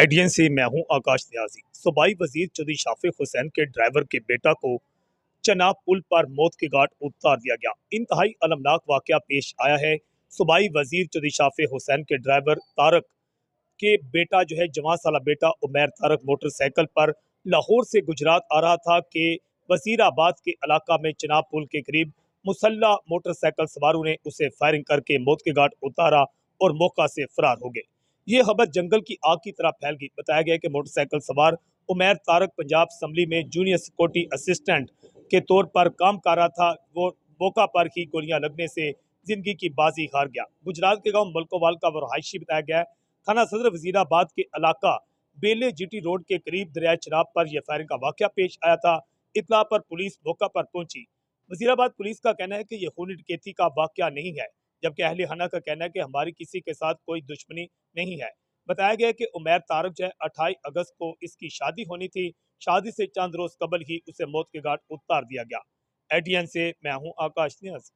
ADN से मैं हूं आकाश न्याजी। सूबाई वजीर चौधरी शाफिक हुसैन के ड्राइवर के बेटा को चनाब पुल पर मौत के घाट उतार दिया गया। इंतहाई अलमनाक वाकया पेश आया है। सूबाई वजीर चौधरी शाफिक हुसैन के ड्राइवर तारक के बेटा जो है जवान साला बेटा उमैर तारक मोटरसाइकिल पर लाहौर से गुजरात आ रहा था कि वजीराबाद के इलाका में चनाब पुल के करीब मुसल्ला मोटरसाइकिल सवारों ने उसे फायरिंग करके मौत के घाट उतारा और मौका से फरार हो गए। ये खबर जंगल की आग की तरह फैल गई। बताया गया कि मोटरसाइकिल सवार उमैर तारक पंजाब असम्बली में जूनियर सिक्योरिटी असिस्टेंट के तौर पर काम कर रहा था। वो मौका पर ही गोलियां लगने से जिंदगी की बाजी हार गया। गुजरात के गांव मलकोवाल का वो रहायशी बताया गया है। थाना सदर वजीराबाद के इलाका बेले जीटी रोड के करीब दरिया चनाब पर यह फायरिंग का वाकया पेश आया था। इतला पर पुलिस मौका पर पहुंची। वजीराबाद पुलिस का कहना है कि यह खूनी डकैती का वाकया नहीं है, जबकि अहले खाना का कहना है कि हमारी किसी के साथ कोई दुश्मनी नहीं है। बताया गया कि उमैर तारक जो है 28 अगस्त को इसकी शादी होनी थी। शादी से चंद रोज कबल ही उसे मौत के घाट उतार दिया गया। एडीएन से मैं हूं आकाश न्याज।